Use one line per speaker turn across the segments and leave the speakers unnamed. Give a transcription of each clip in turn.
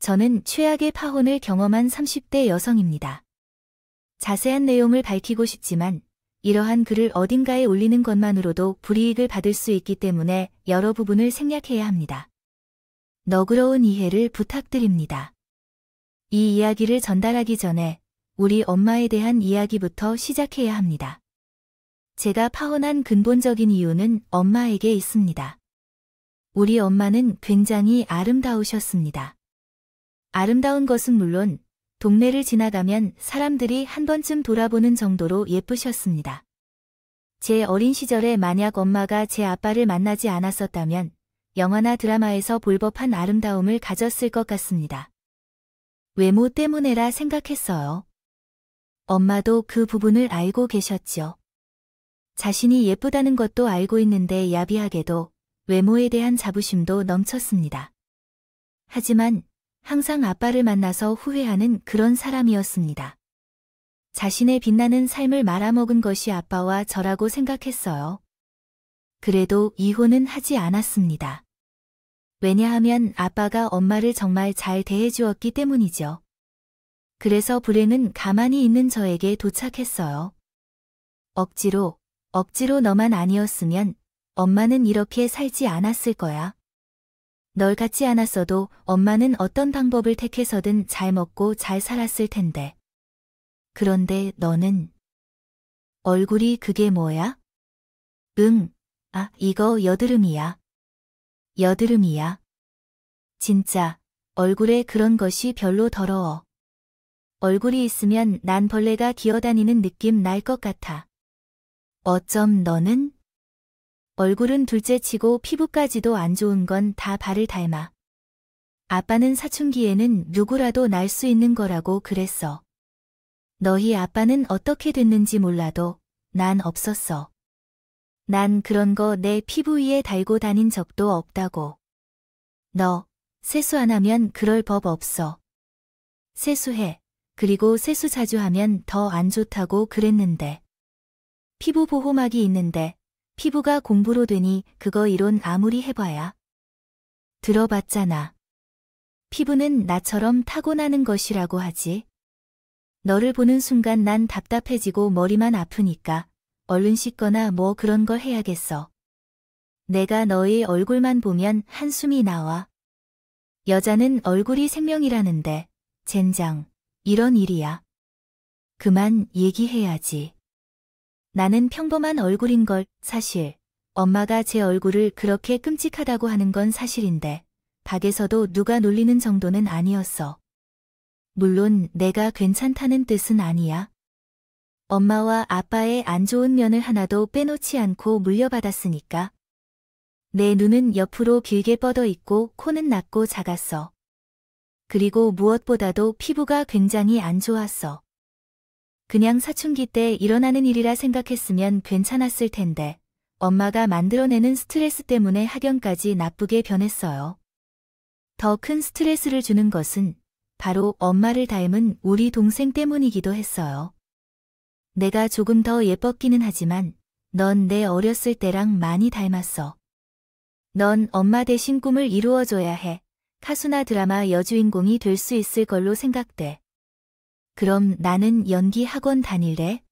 저는 최악의 파혼을 경험한 30대 여성입니다. 자세한 내용을 밝히고 싶지만 이러한 글을 어딘가에 올리는 것만으로도 불이익을 받을 수 있기 때문에 여러 부분을 생략해야 합니다. 너그러운 이해를 부탁드립니다. 이 이야기를 전달하기 전에 우리 엄마에 대한 이야기부터 시작해야 합니다. 제가 파혼한 근본적인 이유는 엄마에게 있습니다. 우리 엄마는 굉장히 아름다우셨습니다. 아름다운 것은 물론 동네를 지나가면 사람들이 한 번쯤 돌아보는 정도로 예쁘셨습니다. 제 어린 시절에 만약 엄마가 제 아빠를 만나지 않았었다면 영화나 드라마에서 볼 법한 아름다움을 가졌을 것 같습니다. 외모 때문에라 생각했어요. 엄마도 그 부분을 알고 계셨죠. 자신이 예쁘다는 것도 알고 있는데 야비하게도 외모에 대한 자부심도 넘쳤습니다. 하지만 항상 아빠를 만나서 후회하는 그런 사람이었습니다. 자신의 빛나는 삶을 말아먹은 것이 아빠와 저라고 생각했어요. 그래도 이혼은 하지 않았습니다. 왜냐하면 아빠가 엄마를 정말 잘 대해주었기 때문이죠. 그래서 불행은 가만히 있는 저에게 도착했어요. 억지로 너만 아니었으면 엄마는 이렇게 살지 않았을 거야. 널 갖지 않았어도 엄마는 어떤 방법을 택해서든 잘 먹고 잘 살았을 텐데. 그런데 너는 얼굴이 그게 뭐야? 이거 여드름이야. 여드름이야. 진짜 얼굴에 그런 것이 별로 더러워. 얼굴이 있으면 난 벌레가 기어다니는 느낌 날 것 같아. 어쩜 너는? 얼굴은 둘째치고 피부까지도 안 좋은 건 다 발을 닮아. 아빠는 사춘기에는 누구라도 날 수 있는 거라고 그랬어. 너희 아빠는 어떻게 됐는지 몰라도 난 없었어. 난 그런 거 내 피부 위에 달고 다닌 적도 없다고. 너 세수 안 하면 그럴 법 없어. 세수해. 그리고 세수 자주 하면 더 안 좋다고 그랬는데. 피부 보호막이 있는데 피부가 공부로 되니 그거 이론 아무리 해봐야. 들어봤잖아. 피부는 나처럼 타고나는 것이라고 하지. 너를 보는 순간 난 답답해지고 머리만 아프니까 얼른 씻거나 뭐 그런 걸 해야겠어. 내가 너의 얼굴만 보면 한숨이 나와. 여자는 얼굴이 생명이라는데 젠장 이런 일이야. 그만 얘기해야지. 나는 평범한 얼굴인걸. 사실 엄마가 제 얼굴을 그렇게 끔찍하다고 하는 건 사실인데 밖에서도 누가 놀리는 정도는 아니었어. 물론 내가 괜찮다는 뜻은 아니야. 엄마와 아빠의 안 좋은 면을 하나도 빼놓지 않고 물려받았으니까. 내 눈은 옆으로 길게 뻗어 있고 코는 낮고 작았어. 그리고 무엇보다도 피부가 굉장히 안 좋았어. 그냥 사춘기 때 일어나는 일이라 생각했으면 괜찮았을 텐데 엄마가 만들어내는 스트레스 때문에 학연까지 나쁘게 변했어요. 더 큰 스트레스를 주는 것은 바로 엄마를 닮은 우리 동생 때문이기도 했어요. 내가 조금 더 예뻤기는 하지만 넌 내 어렸을 때랑 많이 닮았어. 넌 엄마 대신 꿈을 이루어줘야 해. 카수나 드라마 여주인공이 될 수 있을 걸로 생각돼. 그럼 나는 연기 학원 다닐래?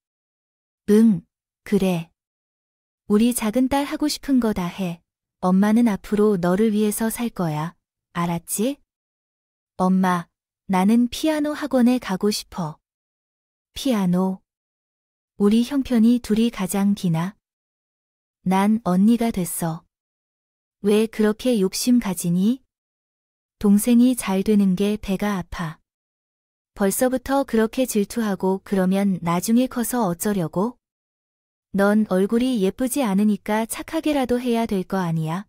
응, 그래. 우리 작은 딸 하고 싶은 거 다 해. 엄마는 앞으로 너를 위해서 살 거야. 알았지? 엄마, 나는 피아노 학원에 가고 싶어. 피아노. 우리 형편이 둘이 가장 기나? 난 언니가 됐어. 왜 그렇게 욕심 가지니? 동생이 잘 되는 게 배가 아파. 벌써부터 그렇게 질투하고 그러면 나중에 커서 어쩌려고? 넌 얼굴이 예쁘지 않으니까 착하게라도 해야 될 거 아니야?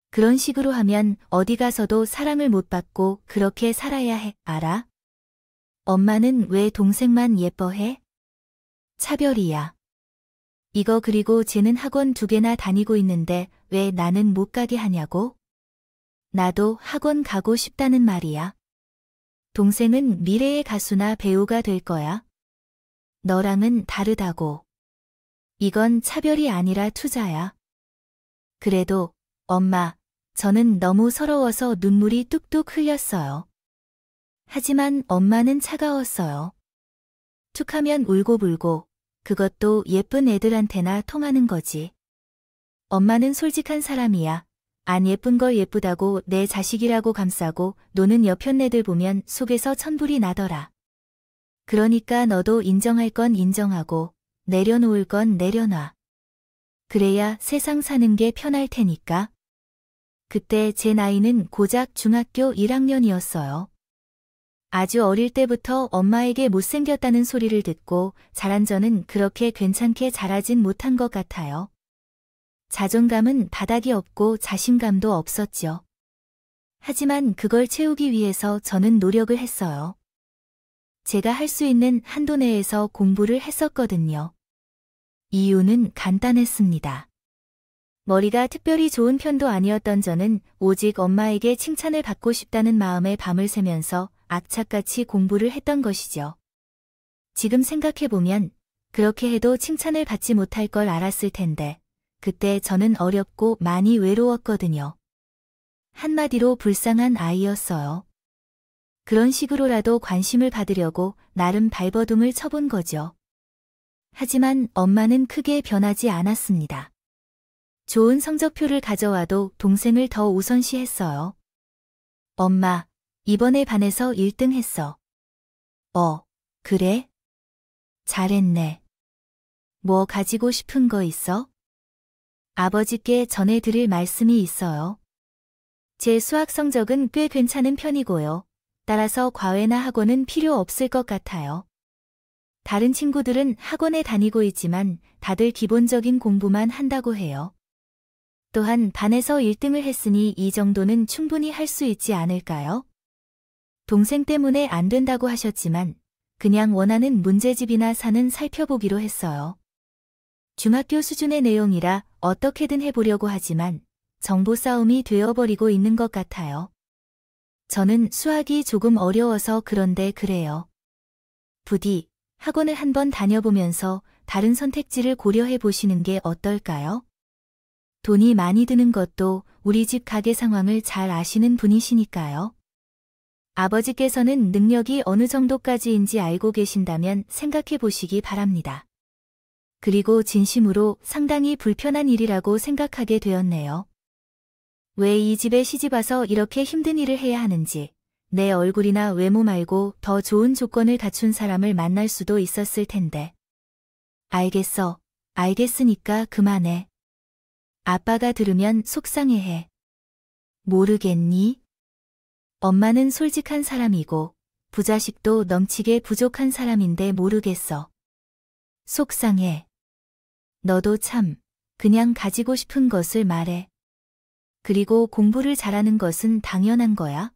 그런 식으로 하면 어디 가서도 사랑을 못 받고 그렇게 살아야 해, 알아? 엄마는 왜 동생만 예뻐해? 차별이야. 이거 그리고 쟤는 학원 2개나 다니고 있는데 왜 나는 못 가게 하냐고? 나도 학원 가고 싶다는 말이야. 동생은 미래의 가수나 배우가 될 거야. 너랑은 다르다고. 이건 차별이 아니라 투자야. 그래도 엄마, 저는 너무 서러워서 눈물이 뚝뚝 흘렸어요. 하지만 엄마는 차가웠어요. 툭하면 울고불고, 그것도 예쁜 애들한테나 통하는 거지. 엄마는 솔직한 사람이야. 안 예쁜 걸 예쁘다고 내 자식이라고 감싸고 노는 옆편 애들 보면 속에서 천불이 나더라. 그러니까 너도 인정할 건 인정하고 내려놓을 건 내려놔. 그래야 세상 사는 게 편할 테니까. 그때 제 나이는 고작 중학교 1학년이었어요. 아주 어릴 때부터 엄마에게 못생겼다는 소리를 듣고 자란 저는 그렇게 괜찮게 자라진 못한 것 같아요. 자존감은 바닥이 없고 자신감도 없었죠. 하지만 그걸 채우기 위해서 저는 노력을 했어요. 제가 할 수 있는 한도 내에서 공부를 했었거든요. 이유는 간단했습니다. 머리가 특별히 좋은 편도 아니었던 저는 오직 엄마에게 칭찬을 받고 싶다는 마음에 밤을 새면서 악착같이 공부를 했던 것이죠. 지금 생각해보면 그렇게 해도 칭찬을 받지 못할 걸 알았을 텐데 그때 저는 어렵고 많이 외로웠거든요. 한마디로 불쌍한 아이였어요. 그런 식으로라도 관심을 받으려고 나름 발버둥을 쳐본 거죠. 하지만 엄마는 크게 변하지 않았습니다. 좋은 성적표를 가져와도 동생을 더 우선시했어요. 엄마, 이번에 반에서 1등 했어. 그래? 잘했네. 뭐 가지고 싶은 거 있어? 아버지께 전해드릴 말씀이 있어요. 제 수학 성적은 꽤 괜찮은 편이고요. 따라서 과외나 학원은 필요 없을 것 같아요. 다른 친구들은 학원에 다니고 있지만 다들 기본적인 공부만 한다고 해요. 또한 반에서 1등을 했으니 이 정도는 충분히 할 수 있지 않을까요? 동생 때문에 안 된다고 하셨지만 그냥 원하는 문제집이나 사는 살펴보기로 했어요. 중학교 수준의 내용이라 어떻게든 해보려고 하지만 정보 싸움이 되어버리고 있는 것 같아요. 저는 수학이 조금 어려워서 그런데 그래요. 부디 학원을 한번 다녀보면서 다른 선택지를 고려해 보시는 게 어떨까요? 돈이 많이 드는 것도 우리 집 가게 상황을 잘 아시는 분이시니까요. 아버지께서는 능력이 어느 정도까지인지 알고 계신다면 생각해 보시기 바랍니다. 그리고 진심으로 상당히 불편한 일이라고 생각하게 되었네요. 왜 이 집에 시집와서 이렇게 힘든 일을 해야 하는지, 내 얼굴이나 외모 말고 더 좋은 조건을 갖춘 사람을 만날 수도 있었을 텐데. 알겠어. 알겠으니까 그만해. 아빠가 들으면 속상해해. 모르겠니? 엄마는 솔직한 사람이고 부자식도 넘치게 부족한 사람인데 모르겠어. 속상해. 너도 참 그냥 가지고 싶은 것을 말해. 그리고 공부를 잘하는 것은 당연한 거야.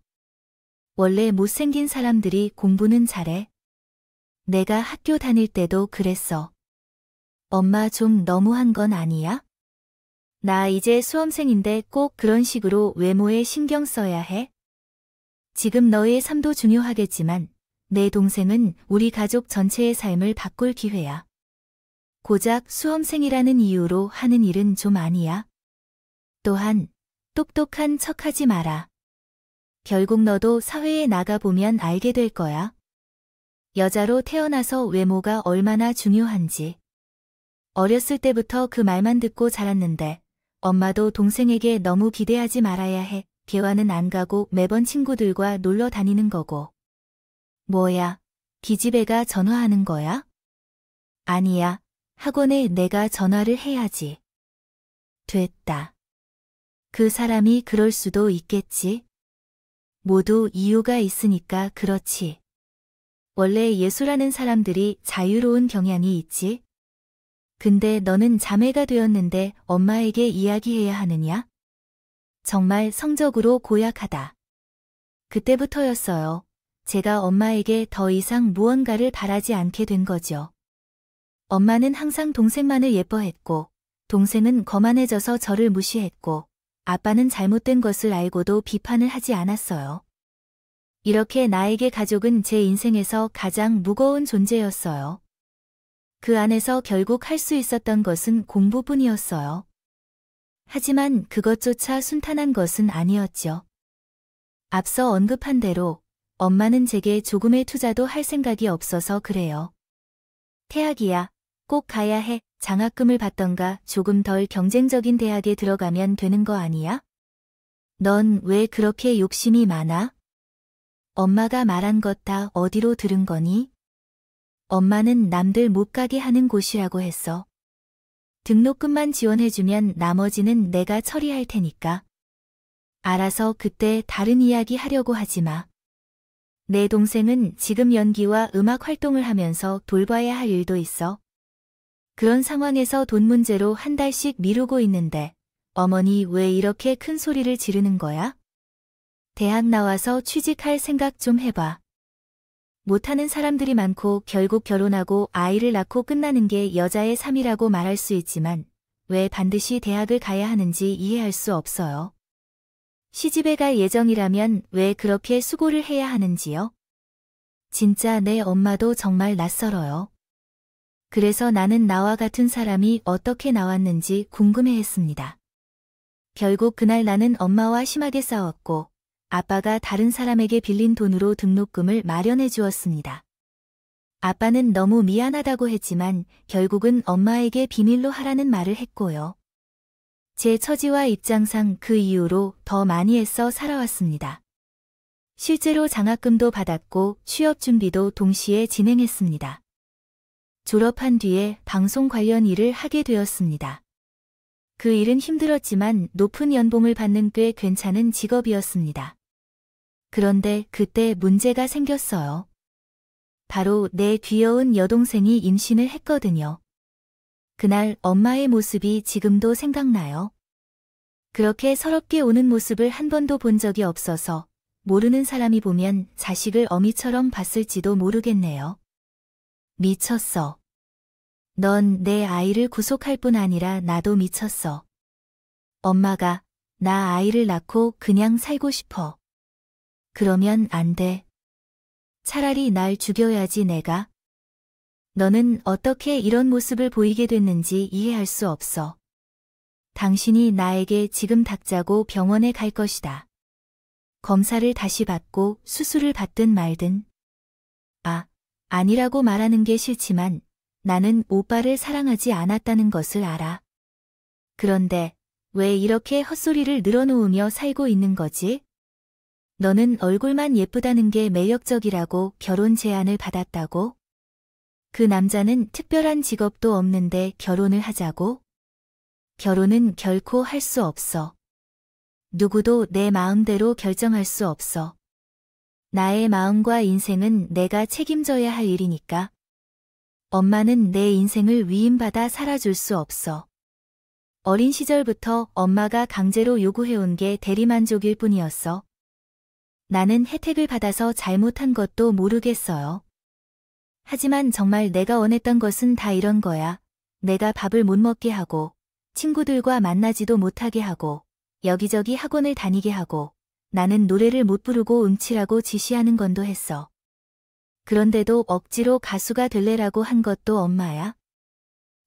원래 못생긴 사람들이 공부는 잘해. 내가 학교 다닐 때도 그랬어. 엄마 좀 너무한 건 아니야? 나 이제 수험생인데 꼭 그런 식으로 외모에 신경 써야 해? 지금 너의 삶도 중요하겠지만 내 동생은 우리 가족 전체의 삶을 바꿀 기회야. 고작 수험생이라는 이유로 하는 일은 좀 아니야. 또한 똑똑한 척하지 마라. 결국 너도 사회에 나가보면 알게 될 거야. 여자로 태어나서 외모가 얼마나 중요한지. 어렸을 때부터 그 말만 듣고 자랐는데 엄마도 동생에게 너무 기대하지 말아야 해. 개화는 안 가고 매번 친구들과 놀러 다니는 거고. 뭐야, 기집애가 전화하는 거야? 아니야, 학원에 내가 전화를 해야지. 됐다. 그 사람이 그럴 수도 있겠지. 모두 이유가 있으니까 그렇지. 원래 예술하는 사람들이 자유로운 경향이 있지. 근데 너는 자매가 되었는데 엄마에게 이야기해야 하느냐? 정말 성적으로 고약하다. 그때부터였어요. 제가 엄마에게 더 이상 무언가를 바라지 않게 된 거죠. 엄마는 항상 동생만을 예뻐했고, 동생은 거만해져서 저를 무시했고, 아빠는 잘못된 것을 알고도 비판을 하지 않았어요. 이렇게 나에게 가족은 제 인생에서 가장 무거운 존재였어요. 그 안에서 결국 할 수 있었던 것은 공부뿐이었어요. 하지만 그것조차 순탄한 것은 아니었죠. 앞서 언급한 대로 엄마는 제게 조금의 투자도 할 생각이 없어서 그래요. 태학이야, 꼭 가야 해. 장학금을 받던가 조금 덜 경쟁적인 대학에 들어가면 되는 거 아니야? 넌 왜 그렇게 욕심이 많아? 엄마가 말한 것 다 어디로 들은 거니? 엄마는 남들 못 가게 하는 곳이라고 했어. 등록금만 지원해주면 나머지는 내가 처리할 테니까. 알아서 그때 다른 이야기 하려고 하지 마. 내 동생은 지금 연기와 음악 활동을 하면서 돌봐야 할 일도 있어. 그런 상황에서 돈 문제로 한 달씩 미루고 있는데 어머니 왜 이렇게 큰 소리를 지르는 거야? 대학 나와서 취직할 생각 좀 해봐. 못하는 사람들이 많고 결국 결혼하고 아이를 낳고 끝나는 게 여자의 삶이라고 말할 수 있지만 왜 반드시 대학을 가야 하는지 이해할 수 없어요. 시집에 갈 예정이라면 왜 그렇게 수고를 해야 하는지요? 진짜 내 엄마도 정말 낯설어요. 그래서 나는 나와 같은 사람이 어떻게 나왔는지 궁금해했습니다. 결국 그날 나는 엄마와 심하게 싸웠고 아빠가 다른 사람에게 빌린 돈으로 등록금을 마련해 주었습니다. 아빠는 너무 미안하다고 했지만 결국은 엄마에게 비밀로 하라는 말을 했고요. 제 처지와 입장상 그 이후로 더 많이 애써 살아왔습니다. 실제로 장학금도 받았고 취업 준비도 동시에 진행했습니다. 졸업한 뒤에 방송 관련 일을 하게 되었습니다. 그 일은 힘들었지만 높은 연봉을 받는 꽤 괜찮은 직업이었습니다. 그런데 그때 문제가 생겼어요. 바로 내 귀여운 여동생이 임신을 했거든요. 그날 엄마의 모습이 지금도 생각나요. 그렇게 서럽게 우는 모습을 한 번도 본 적이 없어서 모르는 사람이 보면 자식을 어미처럼 봤을지도 모르겠네요. 미쳤어. 넌 내 아이를 구속할 뿐 아니라 나도 미쳤어. 엄마가 나 아이를 낳고 그냥 살고 싶어. 그러면 안 돼. 차라리 날 죽여야지 내가. 너는 어떻게 이런 모습을 보이게 됐는지 이해할 수 없어. 당신이 나에게 지금 닥자고 병원에 갈 것이다. 검사를 다시 받고 수술을 받든 말든. 아니라고 말하는 게 싫지만 나는 오빠를 사랑하지 않았다는 것을 알아. 그런데 왜 이렇게 헛소리를 늘어놓으며 살고 있는 거지? 너는 얼굴만 예쁘다는 게 매력적이라고 결혼 제안을 받았다고? 그 남자는 특별한 직업도 없는데 결혼을 하자고? 결혼은 결코 할 수 없어. 누구도 내 마음대로 결정할 수 없어. 나의 마음과 인생은 내가 책임져야 할 일이니까. 엄마는 내 인생을 위임받아 살아줄 수 없어. 어린 시절부터 엄마가 강제로 요구해온 게 대리만족일 뿐이었어. 나는 혜택을 받아서 잘못한 것도 모르겠어요. 하지만 정말 내가 원했던 것은 다 이런 거야. 내가 밥을 못 먹게 하고, 친구들과 만나지도 못하게 하고, 여기저기 학원을 다니게 하고, 나는 노래를 못 부르고 음치라고 지시하는 건도 했어. 그런데도 억지로 가수가 될래라고 한 것도 엄마야.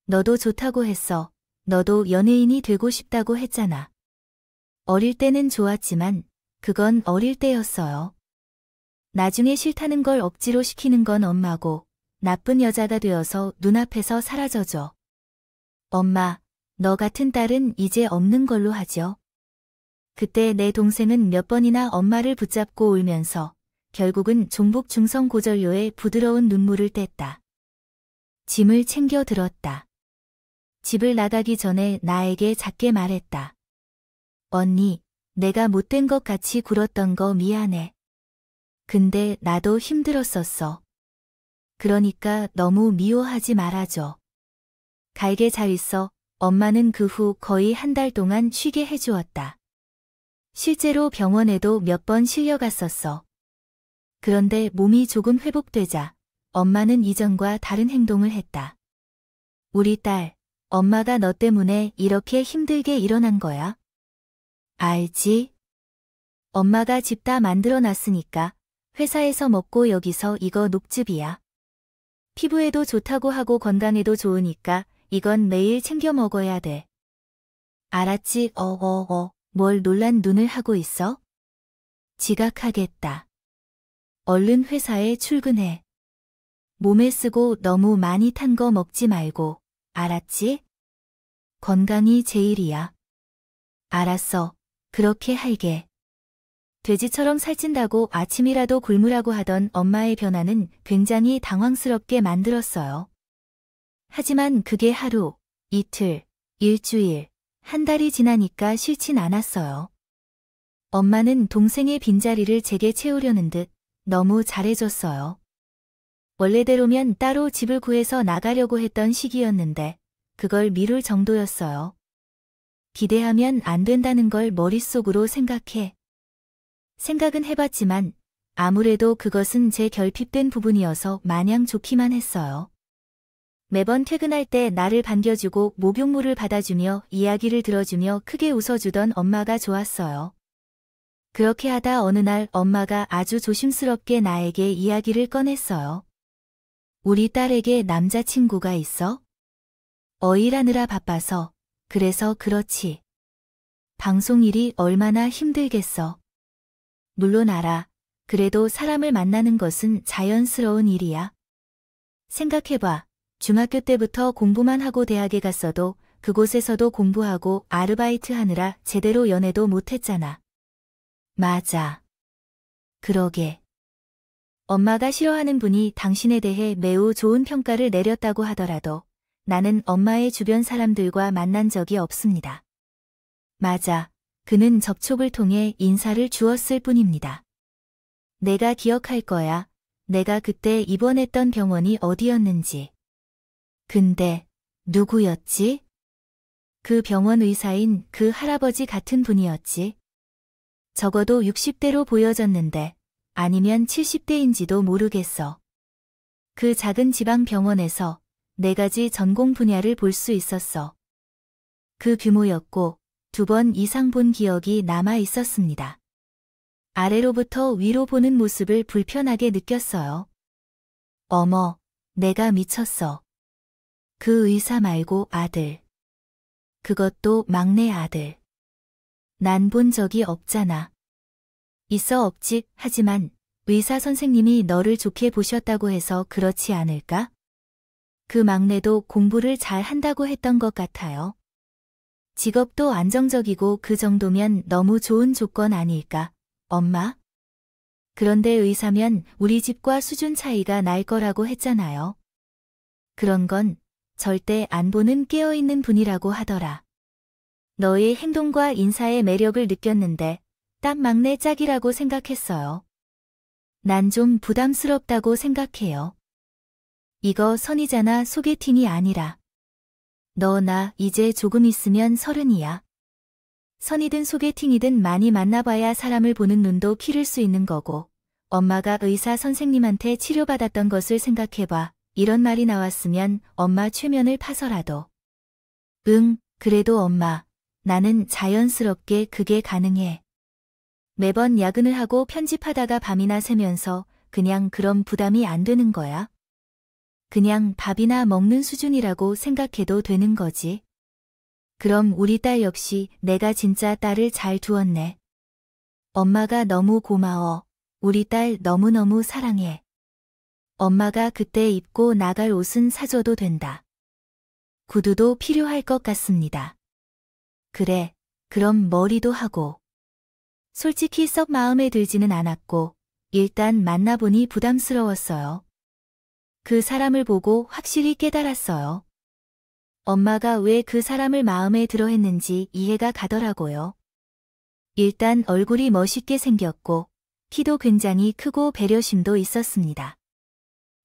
너도 좋다고 했어. 너도 연예인이 되고 싶다고 했잖아. 어릴 때는 좋았지만 그건 어릴 때였어요. 나중에 싫다는 걸 억지로 시키는 건 엄마고 나쁜 여자가 되어서 눈앞에서 사라져줘. 엄마, 너 같은 딸은 이제 없는 걸로 하죠. 그때 내 동생은 몇 번이나 엄마를 붙잡고 울면서 결국은 종북 중성고전료에 부드러운 눈물을 뗐다. 짐을 챙겨 들었다. 집을 나가기 전에 나에게 작게 말했다. 언니, 내가 못된 것 같이 굴었던 거 미안해. 근데 나도 힘들었었어. 그러니까 너무 미워하지 말아줘. 갈게 잘 있어. 엄마는 그 후 거의 한 달 동안 쉬게 해주었다. 실제로 병원에도 몇 번 실려갔었어. 그런데 몸이 조금 회복되자 엄마는 이전과 다른 행동을 했다. 우리 딸, 엄마가 너 때문에 이렇게 힘들게 일어난 거야. 알지? 엄마가 집 다 만들어 놨으니까 회사에서 먹고 여기서 이거 녹즙이야. 피부에도 좋다고 하고 건강에도 좋으니까 이건 매일 챙겨 먹어야 돼. 알았지? 뭘 놀란 눈을 하고 있어? 지각하겠다. 얼른 회사에 출근해. 몸에 쓰고 너무 많이 탄 거 먹지 말고, 알았지? 건강이 제일이야. 알았어. 그렇게 할게. 돼지처럼 살찐다고 아침이라도 굶으라고 하던 엄마의 변화는 굉장히 당황스럽게 만들었어요. 하지만 그게 하루, 이틀, 일주일, 한 달이 지나니까 싫진 않았어요. 엄마는 동생의 빈자리를 제게 채우려는 듯 너무 잘해줬어요. 원래대로면 따로 집을 구해서 나가려고 했던 시기였는데 그걸 미룰 정도였어요. 기대하면 안 된다는 걸 머릿속으로 생각해. 생각은 해봤지만 아무래도 그것은 제 결핍된 부분이어서 마냥 좋기만 했어요. 매번 퇴근할 때 나를 반겨주고 목욕물을 받아주며 이야기를 들어주며 크게 웃어주던 엄마가 좋았어요. 그렇게 하다 어느 날 엄마가 아주 조심스럽게 나에게 이야기를 꺼냈어요. 우리 딸에게 남자친구가 있어? 어일하느라 바빠서. 그래서 그렇지. 방송 일이 얼마나 힘들겠어. 물론 알아. 그래도 사람을 만나는 것은 자연스러운 일이야. 생각해봐. 중학교 때부터 공부만 하고 대학에 갔어도 그곳에서도 공부하고 아르바이트 하느라 제대로 연애도 못했잖아. 맞아. 그러게. 엄마가 싫어하는 분이 당신에 대해 매우 좋은 평가를 내렸다고 하더라도 나는 엄마의 주변 사람들과 만난 적이 없습니다. 맞아. 그는 접촉을 통해 인사를 주었을 뿐입니다. 내가 기억할 거야. 내가 그때 입원했던 병원이 어디였는지. 근데 누구였지? 그 병원 의사인 그 할아버지 같은 분이었지. 적어도 60대로 보여졌는데 아니면 70대인지도 모르겠어. 그 작은 지방 병원에서 4가지 전공 분야를 볼 수 있었어. 그 규모였고 2번 이상 본 기억이 남아 있었습니다. 아래로부터 위로 보는 모습을 불편하게 느꼈어요. 어머, 내가 미쳤어. 그 의사 말고 아들. 그것도 막내 아들. 난 본 적이 없잖아. 있어 없지. 하지만 의사 선생님이 너를 좋게 보셨다고 해서 그렇지 않을까? 그 막내도 공부를 잘 한다고 했던 것 같아요. 직업도 안정적이고 그 정도면 너무 좋은 조건 아닐까, 엄마? 그런데 의사면 우리 집과 수준 차이가 날 거라고 했잖아요. 그런 건 절대 안 보는 깨어있는 분이라고 하더라. 너의 행동과 인사의 매력을 느꼈는데 딱 막내 짝이라고 생각했어요. 난 좀 부담스럽다고 생각해요. 이거 선이잖아. 소개팅이 아니라. 너 나 이제 조금 있으면 30이야. 선이든 소개팅이든 많이 만나봐야 사람을 보는 눈도 기를 수 있는 거고 엄마가 의사 선생님한테 치료받았던 것을 생각해봐. 이런 말이 나왔으면 엄마 최면을 파서라도. 응, 그래도 엄마, 나는 자연스럽게 그게 가능해. 매번 야근을 하고 편집하다가 밤이나 새면서 그냥 그런 부담이 안 되는 거야. 그냥 밥이나 먹는 수준이라고 생각해도 되는 거지. 그럼 우리 딸 역시 내가 진짜 딸을 잘 두었네. 엄마가 너무 고마워. 우리 딸 너무너무 사랑해. 엄마가 그때 입고 나갈 옷은 사줘도 된다. 구두도 필요할 것 같습니다. 그래, 그럼 머리도 하고. 솔직히 썩 마음에 들지는 않았고 일단 만나보니 부담스러웠어요. 그 사람을 보고 확실히 깨달았어요. 엄마가 왜 그 사람을 마음에 들어 했는지 이해가 가더라고요. 일단 얼굴이 멋있게 생겼고 키도 굉장히 크고 배려심도 있었습니다.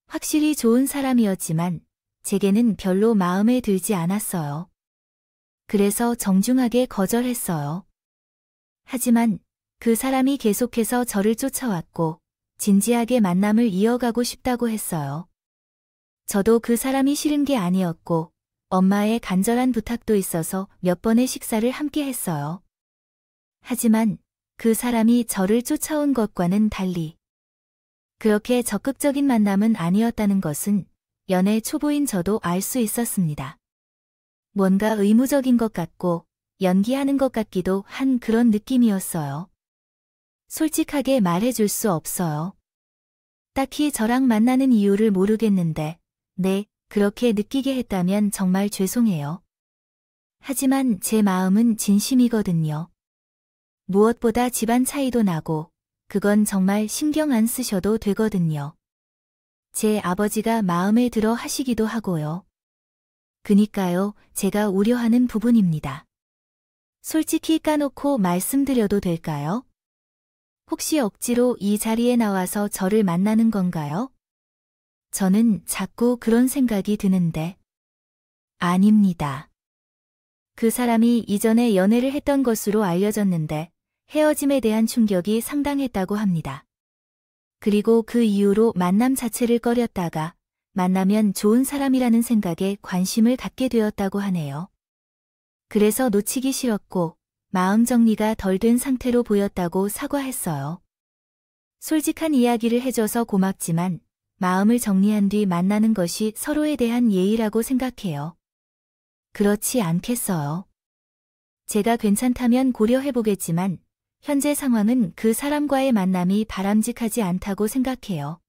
확실히 좋은 사람이었지만 제게는 별로 마음에 들지 않았어요. 그래서 정중하게 거절했어요. 하지만 그 사람이 계속해서 저를 쫓아왔고 진지하게 만남을 이어가고 싶다고 했어요. 저도 그 사람이 싫은 게 아니었고 엄마의 간절한 부탁도 있어서 몇 번의 식사를 함께 했어요. 하지만 그 사람이 저를 쫓아온 것과는 달리 그렇게 적극적인 만남은 아니었다는 것은 연애 초보인 저도 알 수 있었습니다. 뭔가 의무적인 것 같고 연기하는 것 같기도 한 그런 느낌이었어요. 솔직하게 말해줄 수 없어요. 딱히 저랑 만나는 이유를 모르겠는데, 네, 그렇게 느끼게 했다면 정말 죄송해요. 하지만 제 마음은 진심이거든요. 무엇보다 집안 차이도 나고, 그건 정말 신경 안 쓰셔도 되거든요. 제 아버지가 마음에 들어 하시기도 하고요. 그니까요, 제가 우려하는 부분입니다. 솔직히 까놓고 말씀드려도 될까요? 혹시 억지로 이 자리에 나와서 저를 만나는 건가요? 저는 자꾸 그런 생각이 드는데. 아닙니다. 그 사람이 이전에 연애를 했던 것으로 알려졌는데 헤어짐에 대한 충격이 상당했다고 합니다. 그리고 그 이후로 만남 자체를 꺼렸다가 만나면 좋은 사람이라는 생각에 관심을 갖게 되었다고 하네요. 그래서 놓치기 싫었고 마음 정리가 덜 된 상태로 보였다고 사과했어요. 솔직한 이야기를 해줘서 고맙지만 마음을 정리한 뒤 만나는 것이 서로에 대한 예의라고 생각해요. 그렇지 않겠어요. 제가 괜찮다면 고려해보겠지만 현재 상황은 그 사람과의 만남이 바람직하지 않다고 생각해요.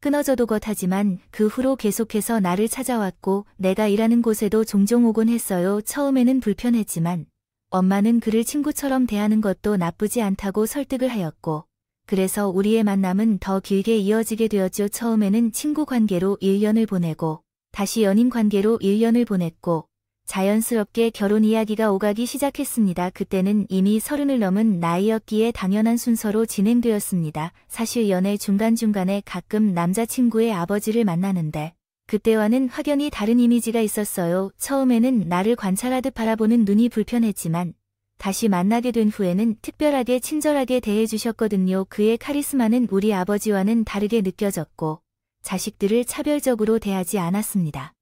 끊어져도 겉하지만 그 후로 계속해서 나를 찾아왔고 내가 일하는 곳에도 종종 오곤 했어요. 처음에는 불편했지만 엄마는 그를 친구처럼 대하는 것도 나쁘지 않다고 설득을 하였고 그래서 우리의 만남은 더 길게 이어지게 되었죠. 처음에는 친구 관계로 1년을 보내고 다시 연인 관계로 1년을 보냈고 자연스럽게 결혼 이야기가 오가기 시작했습니다. 그때는 이미 30을 넘은 나이였기에 당연한 순서로 진행되었습니다. 사실 연애 중간중간에 가끔 남자친구의 아버지를 만나는데 그때와는 확연히 다른 이미지가 있었어요. 처음에는 나를 관찰하듯 바라보는 눈이 불편했지만 다시 만나게 된 후에는 특별하게 친절하게 대해주셨거든요. 그의 카리스마는 우리 아버지와는 다르게 느껴졌고 자식들을 차별적으로 대하지 않았습니다.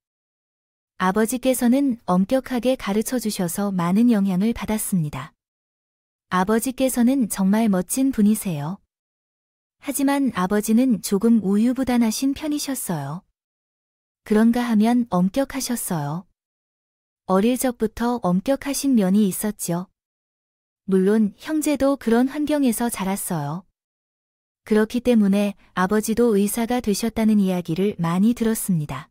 아버지께서는 엄격하게 가르쳐 주셔서 많은 영향을 받았습니다. 아버지께서는 정말 멋진 분이세요. 하지만 아버지는 조금 우유부단하신 편이셨어요. 그런가 하면 엄격하셨어요. 어릴 적부터 엄격하신 면이 있었죠. 물론 형제도 그런 환경에서 자랐어요. 그렇기 때문에 아버지도 의사가 되셨다는 이야기를 많이 들었습니다.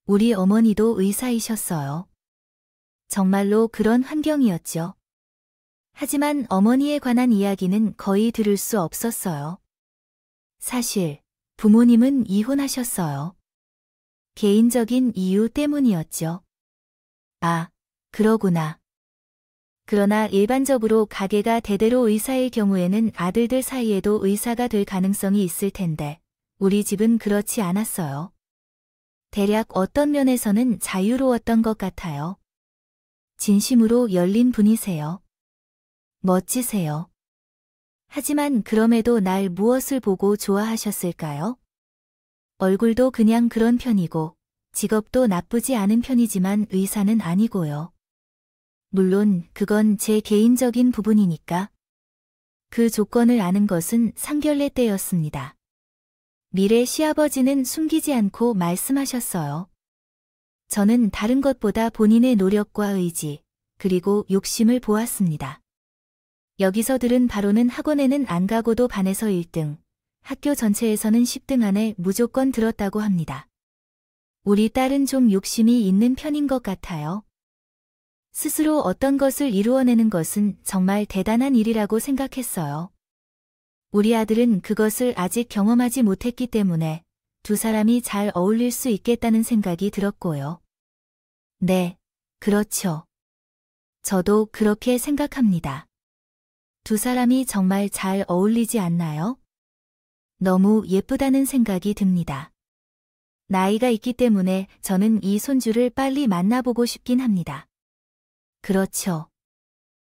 우리 어머니도 의사이셨어요. 정말로 그런 환경이었죠. 하지만 어머니에 관한 이야기는 거의 들을 수 없었어요. 사실 부모님은 이혼하셨어요. 개인적인 이유 때문이었죠. 아, 그러구나. 그러나 일반적으로 가게가 대대로 의사일 경우에는 아들들 사이에도 의사가 될 가능성이 있을 텐데 우리 집은 그렇지 않았어요. 대략 어떤 면에서는 자유로웠던 것 같아요. 진심으로 열린 분이세요. 멋지세요. 하지만 그럼에도 날 무엇을 보고 좋아하셨을까요? 얼굴도 그냥 그런 편이고 직업도 나쁘지 않은 편이지만 의사는 아니고요. 물론 그건 제 개인적인 부분이니까. 그 조건을 아는 것은 상견례 때였습니다. 미래 시아버지는 숨기지 않고 말씀하셨어요. 저는 다른 것보다 본인의 노력과 의지, 그리고 욕심을 보았습니다. 여기서 들은 바로는 학원에는 안 가고도 반에서 1등, 학교 전체에서는 10등 안에 무조건 들었다고 합니다. 우리 딸은 좀 욕심이 있는 편인 것 같아요. 스스로 어떤 것을 이루어내는 것은 정말 대단한 일이라고 생각했어요. 우리 아들은 그것을 아직 경험하지 못했기 때문에 두 사람이 잘 어울릴 수 있겠다는 생각이 들었고요. 네, 그렇죠. 저도 그렇게 생각합니다. 두 사람이 정말 잘 어울리지 않나요? 너무 예쁘다는 생각이 듭니다. 나이가 있기 때문에 저는 이 손주를 빨리 만나보고 싶긴 합니다. 그렇죠.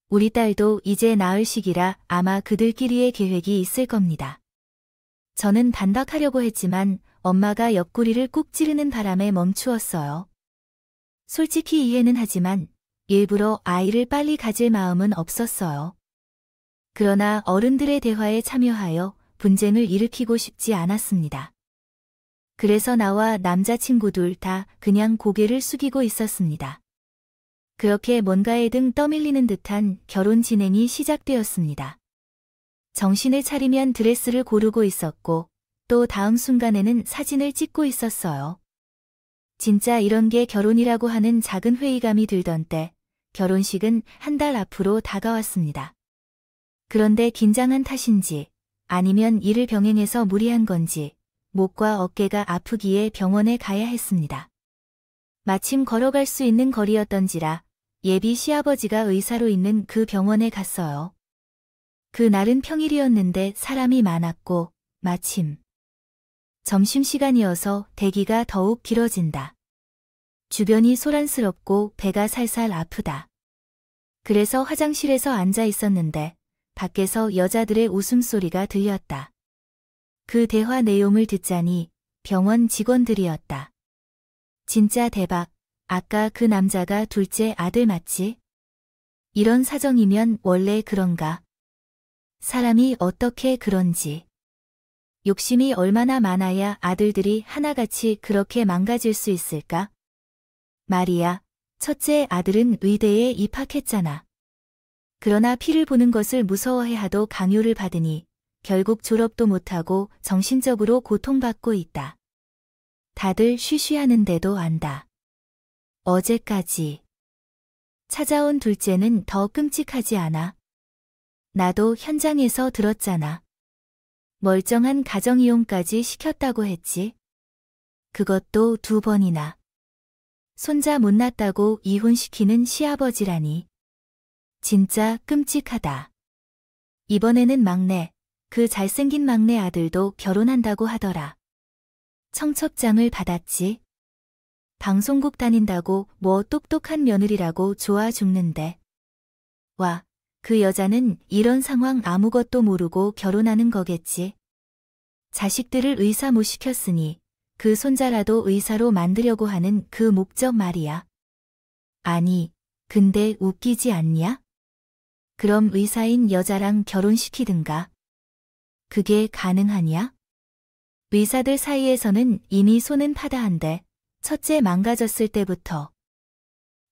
우리 딸도 이제 낳을 시기라 아마 그들끼리의 계획이 있을 겁니다. 저는 반박하려고 했지만 엄마가 옆구리를 꾹 찌르는 바람에 멈추었어요. 솔직히 이해는 하지만 일부러 아이를 빨리 가질 마음은 없었어요. 그러나 어른들의 대화에 참여하여 분쟁을 일으키고 싶지 않았습니다. 그래서 나와 남자친구들 다 그냥 고개를 숙이고 있었습니다. 그렇게 뭔가에 등 떠밀리는 듯한 결혼 진행이 시작되었습니다. 정신을 차리면 드레스를 고르고 있었고 또 다음 순간에는 사진을 찍고 있었어요. 진짜 이런 게 결혼이라고 하는 작은 회의감이 들던 때, 결혼식은 한 달 앞으로 다가왔습니다. 그런데 긴장한 탓인지, 아니면 일을 병행해서 무리한 건지, 목과 어깨가 아프기에 병원에 가야 했습니다. 마침 걸어갈 수 있는 거리였던지라 예비 시아버지가 의사로 있는 그 병원에 갔어요. 그날은 평일이었는데 사람이 많았고 마침 점심시간이어서 대기가 더욱 길어진다. 주변이 소란스럽고 배가 살살 아프다. 그래서 화장실에서 앉아 있었는데 밖에서 여자들의 웃음소리가 들렸다. 그 대화 내용을 듣자니 병원 직원들이었다. 진짜 대박. 아까 그 남자가 둘째 아들 맞지? 이런 사정이면 원래 그런가? 사람이 어떻게 그런지. 욕심이 얼마나 많아야 아들들이 하나같이 그렇게 망가질 수 있을까? 말이야, 첫째 아들은 의대에 입학했잖아. 그러나 피를 보는 것을 무서워해하도 강요를 받으니 결국 졸업도 못하고 정신적으로 고통받고 있다. 다들 쉬쉬하는데도 안다. 어제까지 찾아온 둘째는 더 끔찍하지 않아? 나도 현장에서 들었잖아. 멀쩡한 가정이용까지 시켰다고 했지. 그것도 2번이나. 손자 못 낳았다고 이혼시키는 시아버지라니. 진짜 끔찍하다. 이번에는 막내, 그 잘생긴 막내 아들도 결혼한다고 하더라. 청첩장을 받았지. 방송국 다닌다고 뭐 똑똑한 며느리라고 좋아 죽는데. 와, 그 여자는 이런 상황 아무것도 모르고 결혼하는 거겠지. 자식들을 의사 못 시켰으니 그 손자라도 의사로 만들려고 하는 그 목적 말이야. 아니, 근데 웃기지 않냐? 그럼 의사인 여자랑 결혼시키든가. 그게 가능하냐? 의사들 사이에서는 이미 손은 파다한데 첫째 망가졌을 때부터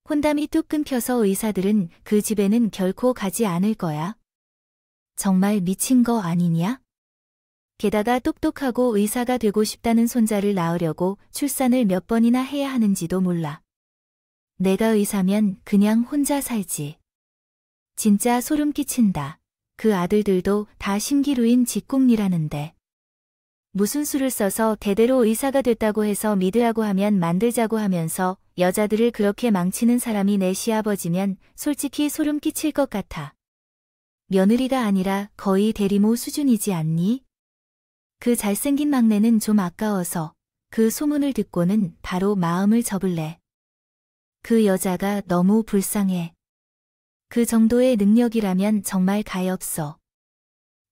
혼담이 뚝 끊겨서 의사들은 그 집에는 결코 가지 않을 거야. 정말 미친 거 아니냐? 게다가 똑똑하고 의사가 되고 싶다는 손자를 낳으려고 출산을 몇 번이나 해야 하는지도 몰라. 내가 의사면 그냥 혼자 살지. 진짜 소름 끼친다. 그 아들들도 다 신기루인 직공리라는데. 무슨 수를 써서 대대로 의사가 됐다고 해서 믿으라고 하면 만들자고 하면서 여자들을 그렇게 망치는 사람이 내 시아버지면 솔직히 소름 끼칠 것 같아. 며느리가 아니라 거의 대리모 수준이지 않니? 그 잘생긴 막내는 좀 아까워서 그 소문을 듣고는 바로 마음을 접을래. 그 여자가 너무 불쌍해. 그 정도의 능력이라면 정말 가엾어.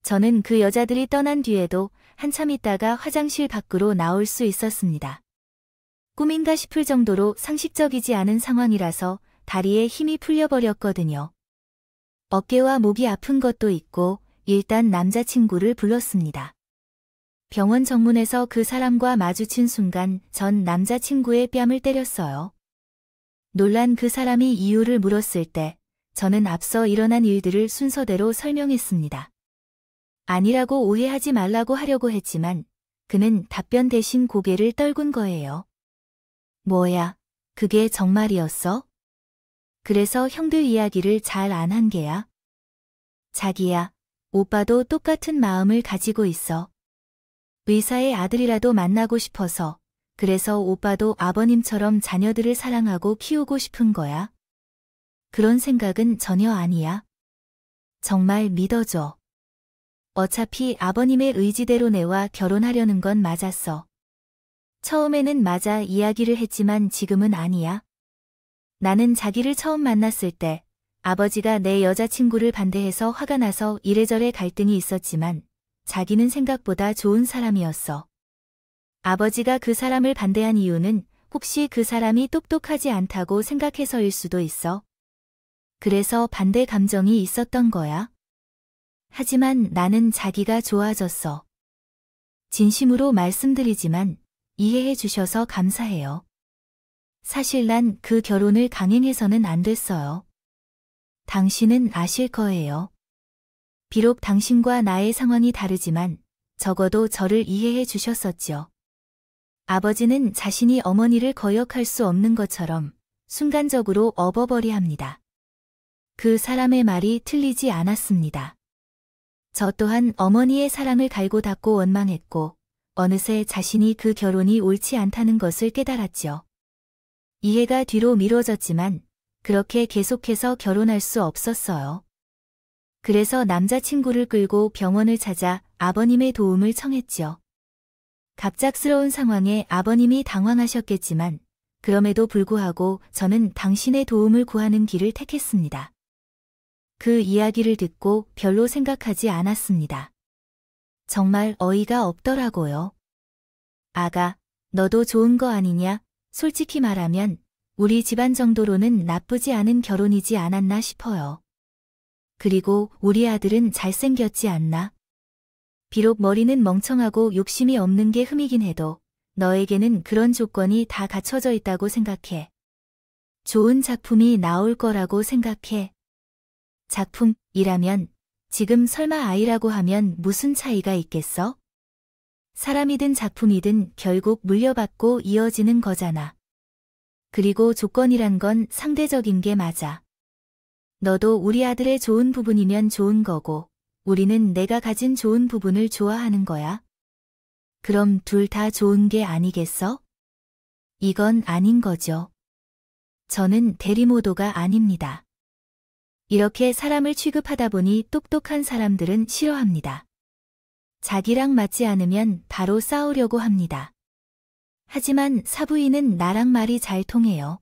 저는 그 여자들이 떠난 뒤에도 한참 있다가 화장실 밖으로 나올 수 있었습니다. 꿈인가 싶을 정도로 상식적이지 않은 상황이라서 다리에 힘이 풀려버렸거든요. 어깨와 목이 아픈 것도 있고 일단 남자친구를 불렀습니다. 병원 정문에서 그 사람과 마주친 순간 전 남자친구의 뺨을 때렸어요. 놀란 그 사람이 이유를 물었을 때 저는 앞서 일어난 일들을 순서대로 설명했습니다. 아니라고 오해하지 말라고 하려고 했지만 그는 답변 대신 고개를 떨군 거예요. 뭐야, 그게 정말이었어? 그래서 형들 이야기를 잘 안 한 게야? 자기야, 오빠도 똑같은 마음을 가지고 있어. 의사의 아들이라도 만나고 싶어서, 그래서 오빠도 아버님처럼 자녀들을 사랑하고 키우고 싶은 거야. 그런 생각은 전혀 아니야. 정말 믿어줘. 어차피 아버님의 의지대로 내와 결혼하려는 건 맞았어. 처음에는 맞아 이야기를 했지만 지금은 아니야. 나는 자기를 처음 만났을 때 아버지가 내 여자친구를 반대해서 화가 나서 이래저래 갈등이 있었지만 자기는 생각보다 좋은 사람이었어. 아버지가 그 사람을 반대한 이유는 혹시 그 사람이 똑똑하지 않다고 생각해서일 수도 있어. 그래서 반대 감정이 있었던 거야. 하지만 나는 자기가 좋아졌어. 진심으로 말씀드리지만 이해해 주셔서 감사해요. 사실 난 그 결혼을 강행해서는 안 됐어요. 당신은 아실 거예요. 비록 당신과 나의 상황이 다르지만 적어도 저를 이해해 주셨었죠. 아버지는 자신이 어머니를 거역할 수 없는 것처럼 순간적으로 어버버리합니다. 그 사람의 말이 틀리지 않았습니다. 저 또한 어머니의 사랑을 갈고 닦고 원망했고 어느새 자신이 그 결혼이 옳지 않다는 것을 깨달았죠. 이해가 뒤로 미뤄졌지만 그렇게 계속해서 결혼할 수 없었어요. 그래서 남자친구를 끌고 병원을 찾아 아버님의 도움을 청했죠. 갑작스러운 상황에 아버님이 당황하셨겠지만 그럼에도 불구하고 저는 당신의 도움을 구하는 길을 택했습니다. 그 이야기를 듣고 별로 생각하지 않았습니다. 정말 어이가 없더라고요. 아가, 너도 좋은 거 아니냐? 솔직히 말하면 우리 집안 정도로는 나쁘지 않은 결혼이지 않았나 싶어요. 그리고 우리 아들은 잘생겼지 않나? 비록 머리는 멍청하고 욕심이 없는 게 흠이긴 해도 너에게는 그런 조건이 다 갖춰져 있다고 생각해. 좋은 작품이 나올 거라고 생각해. 작품이라면 지금 설마 아이라고 하면 무슨 차이가 있겠어? 사람이든 작품이든 결국 물려받고 이어지는 거잖아. 그리고 조건이란 건 상대적인 게 맞아. 너도 우리 아들의 좋은 부분이면 좋은 거고 우리는 내가 가진 좋은 부분을 좋아하는 거야. 그럼 둘 다 좋은 게 아니겠어? 이건 아닌 거죠. 저는 대리모도가 아닙니다. 이렇게 사람을 취급하다 보니 똑똑한 사람들은 싫어합니다. 자기랑 맞지 않으면 바로 싸우려고 합니다. 하지만 사부인은 나랑 말이 잘 통해요.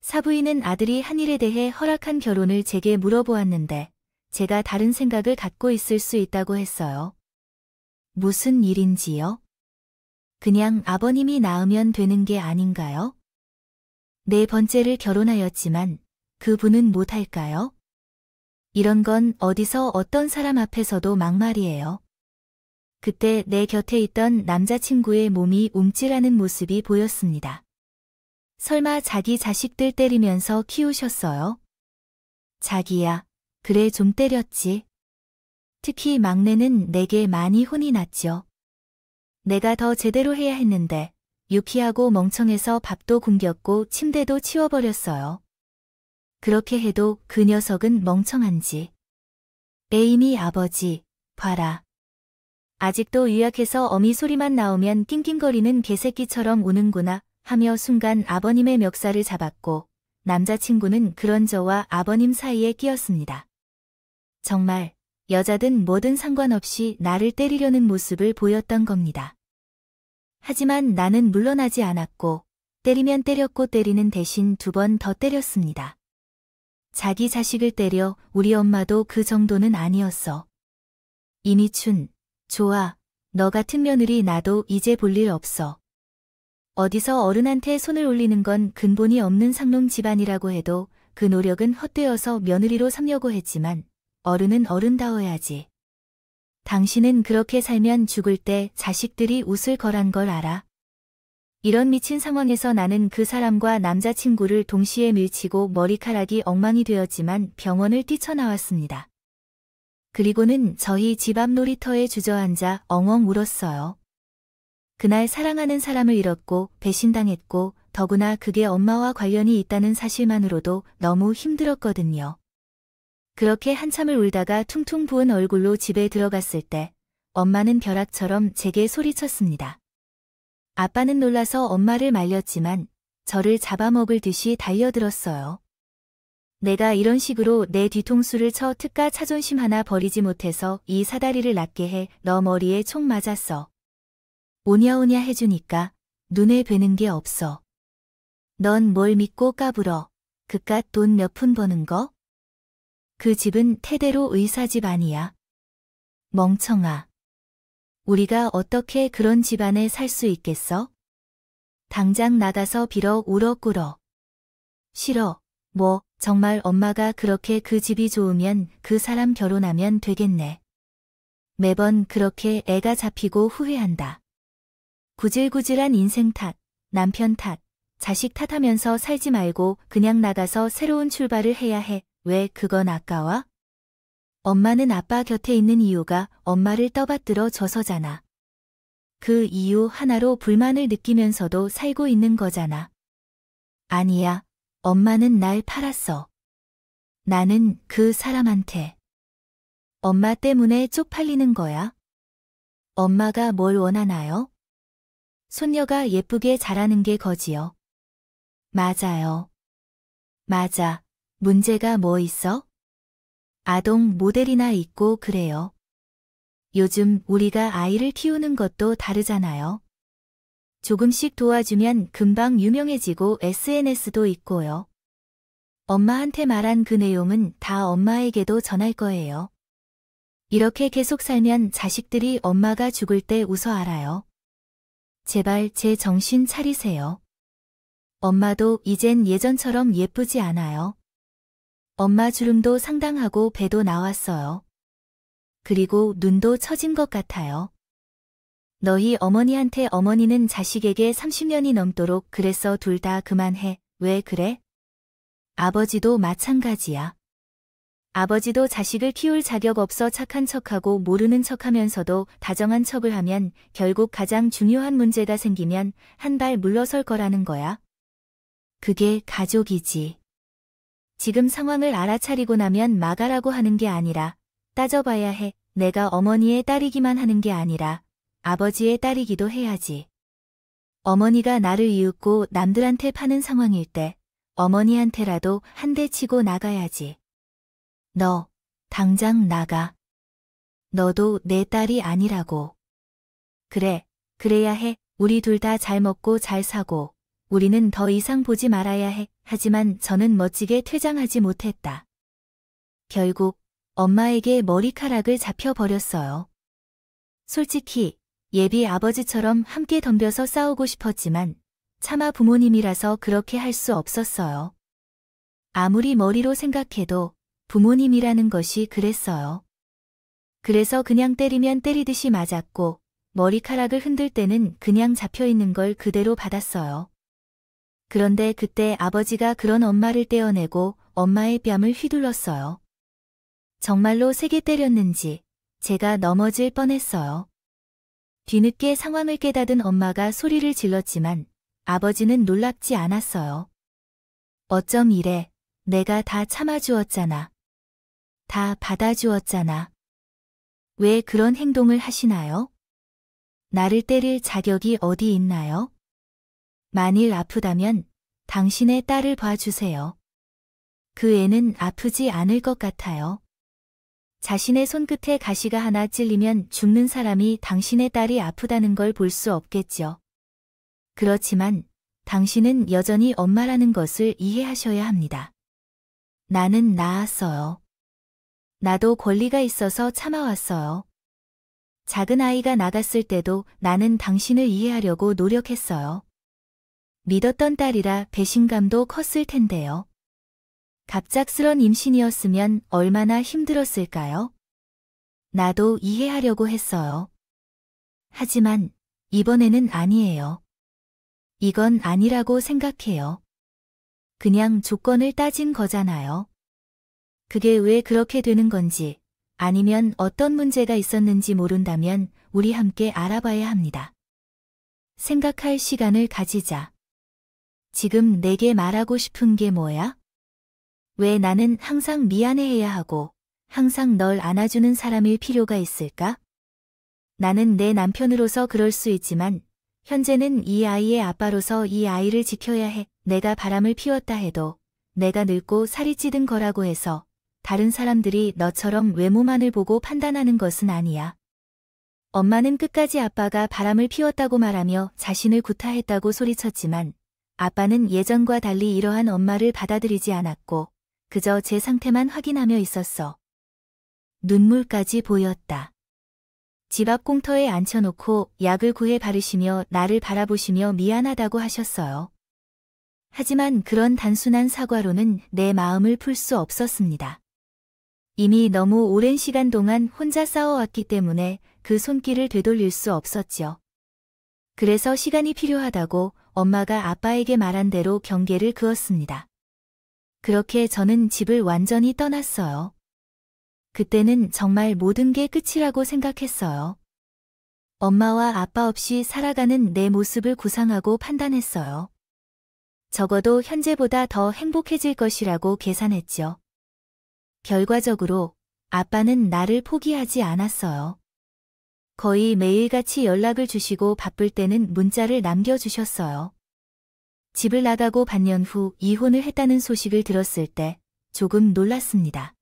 사부인은 아들이 한 일에 대해 허락한 결혼을 제게 물어보았는데 제가 다른 생각을 갖고 있을 수 있다고 했어요. 무슨 일인지요? 그냥 아버님이 낳으면 되는 게 아닌가요? 네 번째를 결혼하였지만 그분은 못할까요? 이런 건 어디서 어떤 사람 앞에서도 막말이에요. 그때 내 곁에 있던 남자친구의 몸이 움찔하는 모습이 보였습니다. 설마 자기 자식들 때리면서 키우셨어요? 자기야, 그래 좀 때렸지. 특히 막내는 내게 많이 혼이 났죠. 내가 더 제대로 해야 했는데 유키하고 멍청해서 밥도 굶겼고 침대도 치워버렸어요. 그렇게 해도 그 녀석은 멍청한지. 에이미 아버지, 봐라. 아직도 유약해서 어미 소리만 나오면 낑낑거리는 개새끼처럼 우는구나 하며 순간 아버님의 멱살을 잡았고 남자친구는 그런 저와 아버님 사이에 끼었습니다. 정말 여자든 뭐든 상관없이 나를 때리려는 모습을 보였던 겁니다. 하지만 나는 물러나지 않았고 때리면 때렸고 때리는 대신 2번 더 때렸습니다. 자기 자식을 때려 우리 엄마도 그 정도는 아니었어. 이미춘, 좋아. 너 같은 며느리 나도 이제 볼 일 없어. 어디서 어른한테 손을 올리는 건 근본이 없는 상놈 집안이라고 해도 그 노력은 헛되어서 며느리로 삼려고 했지만 어른은 어른다워야지. 당신은 그렇게 살면 죽을 때 자식들이 웃을 거란 걸 알아? 이런 미친 상황에서 나는 그 사람과 남자친구를 동시에 밀치고 머리카락이 엉망이 되었지만 병원을 뛰쳐나왔습니다. 그리고는 저희 집 앞 놀이터에 주저앉아 엉엉 울었어요. 그날 사랑하는 사람을 잃었고 배신당했고 더구나 그게 엄마와 관련이 있다는 사실만으로도 너무 힘들었거든요. 그렇게 한참을 울다가 퉁퉁 부은 얼굴로 집에 들어갔을 때 엄마는 벼락처럼 제게 소리쳤습니다. 아빠는 놀라서 엄마를 말렸지만 저를 잡아먹을 듯이 달려들었어요. 내가 이런 식으로 내 뒤통수를 쳐 특가 자존심 하나 버리지 못해서 이 사다리를 낫게 해 너 머리에 총 맞았어. 오냐오냐 해주니까 눈에 뵈는 게 없어. 넌 뭘 믿고 까불어. 그깟 돈 몇 푼 버는 거? 그 집은 태대로 의사집 아니야. 멍청아. 우리가 어떻게 그런 집안에 살 수 있겠어? 당장 나가서 빌어 울어 꿇어. 싫어. 뭐 정말 엄마가 그렇게 그 집이 좋으면 그 사람 결혼하면 되겠네. 매번 그렇게 애가 잡히고 후회한다. 구질구질한 인생 탓, 남편 탓, 자식 탓하면서 살지 말고 그냥 나가서 새로운 출발을 해야 해. 왜 그건 아까워? 엄마는 아빠 곁에 있는 이유가 엄마를 떠받들어 줘서잖아. 그 이유 하나로 불만을 느끼면서도 살고 있는 거잖아. 아니야, 엄마는 날 팔았어. 나는 그 사람한테. 엄마 때문에 쪽팔리는 거야? 엄마가 뭘 원하나요? 손녀가 예쁘게 자라는 게 거지요. 맞아요. 맞아. 문제가 뭐 있어? 아동 모델이나 있고 그래요. 요즘 우리가 아이를 키우는 것도 다르잖아요. 조금씩 도와주면 금방 유명해지고 SNS도 있고요. 엄마한테 말한 그 내용은 다 엄마에게도 전할 거예요. 이렇게 계속 살면 자식들이 엄마가 죽을 때 웃어 알아요. 제발 제 정신 차리세요. 엄마도 이젠 예전처럼 예쁘지 않아요. 엄마 주름도 상당하고 배도 나왔어요. 그리고 눈도 처진 것 같아요. 너희 어머니한테 어머니는 자식에게 30년이 넘도록 그랬어. 둘 다 그만해. 왜 그래? 아버지도 마찬가지야. 아버지도 자식을 키울 자격 없어 착한 척하고 모르는 척하면서도 다정한 척을 하면 결국 가장 중요한 문제가 생기면 한 발 물러설 거라는 거야. 그게 가족이지. 지금 상황을 알아차리고 나면 막아라고 하는 게 아니라 따져봐야 해. 내가 어머니의 딸이기만 하는 게 아니라 아버지의 딸이기도 해야지. 어머니가 나를 이윽고 남들한테 파는 상황일 때 어머니한테라도 한 대 치고 나가야지. 너, 당장 나가. 너도 내 딸이 아니라고. 그래, 그래야 해. 우리 둘 다 잘 먹고 잘 사고, 우리는 더 이상 보지 말아야 해. 하지만 저는 멋지게 퇴장하지 못했다. 결국 엄마에게 머리카락을 잡혀버렸어요. 솔직히 예비 아버지처럼 함께 덤벼서 싸우고 싶었지만 차마 부모님이라서 그렇게 할 수 없었어요. 아무리 머리로 생각해도 부모님이라는 것이 그랬어요. 그래서 그냥 때리면 때리듯이 맞았고 머리카락을 흔들 때는 그냥 잡혀있는 걸 그대로 받았어요. 그런데 그때 아버지가 그런 엄마를 떼어내고 엄마의 뺨을 휘둘렀어요. 정말로 세게 때렸는지 제가 넘어질 뻔했어요. 뒤늦게 상황을 깨닫은 엄마가 소리를 질렀지만 아버지는 놀랍지 않았어요. 어쩜 이래, 내가 다 참아주었잖아. 다 받아주었잖아. 왜 그런 행동을 하시나요? 나를 때릴 자격이 어디 있나요? 만일 아프다면 당신의 딸을 봐주세요. 그 애는 아프지 않을 것 같아요. 자신의 손끝에 가시가 하나 찔리면 죽는 사람이 당신의 딸이 아프다는 걸 볼 수 없겠죠. 그렇지만 당신은 여전히 엄마라는 것을 이해하셔야 합니다. 나는 나았어요. 나도 권리가 있어서 참아왔어요. 작은 아이가 나갔을 때도 나는 당신을 이해하려고 노력했어요. 믿었던 딸이라 배신감도 컸을 텐데요. 갑작스런 임신이었으면 얼마나 힘들었을까요? 나도 이해하려고 했어요. 하지만 이번에는 아니에요. 이건 아니라고 생각해요. 그냥 조건을 따진 거잖아요. 그게 왜 그렇게 되는 건지, 아니면 어떤 문제가 있었는지 모른다면 우리 함께 알아봐야 합니다. 생각할 시간을 가지자. 지금 내게 말하고 싶은 게 뭐야? 왜 나는 항상 미안해해야 하고 항상 널 안아주는 사람일 필요가 있을까? 나는 내 남편으로서 그럴 수 있지만 현재는 이 아이의 아빠로서 이 아이를 지켜야 해. 내가 바람을 피웠다 해도 내가 늙고 살이 찌든 거라고 해서 다른 사람들이 너처럼 외모만을 보고 판단하는 것은 아니야. 엄마는 끝까지 아빠가 바람을 피웠다고 말하며 자신을 구타했다고 소리쳤지만 아빠는 예전과 달리 이러한 엄마를 받아들이지 않았고 그저 제 상태만 확인하며 있었어. 눈물까지 보였다. 집 앞 공터에 앉혀놓고 약을 구해 바르시며 나를 바라보시며 미안하다고 하셨어요. 하지만 그런 단순한 사과로는 내 마음을 풀 수 없었습니다. 이미 너무 오랜 시간 동안 혼자 싸워왔기 때문에 그 손길을 되돌릴 수 없었죠. 그래서 시간이 필요하다고 엄마가 아빠에게 말한 대로 경계를 그었습니다. 그렇게 저는 집을 완전히 떠났어요. 그때는 정말 모든 게 끝이라고 생각했어요. 엄마와 아빠 없이 살아가는 내 모습을 구상하고 판단했어요. 적어도 현재보다 더 행복해질 것이라고 계산했죠. 결과적으로 아빠는 나를 포기하지 않았어요. 거의 매일같이 연락을 주시고 바쁠 때는 문자를 남겨주셨어요. 집을 나가고 반년 후 이혼을 했다는 소식을 들었을 때 조금 놀랐습니다.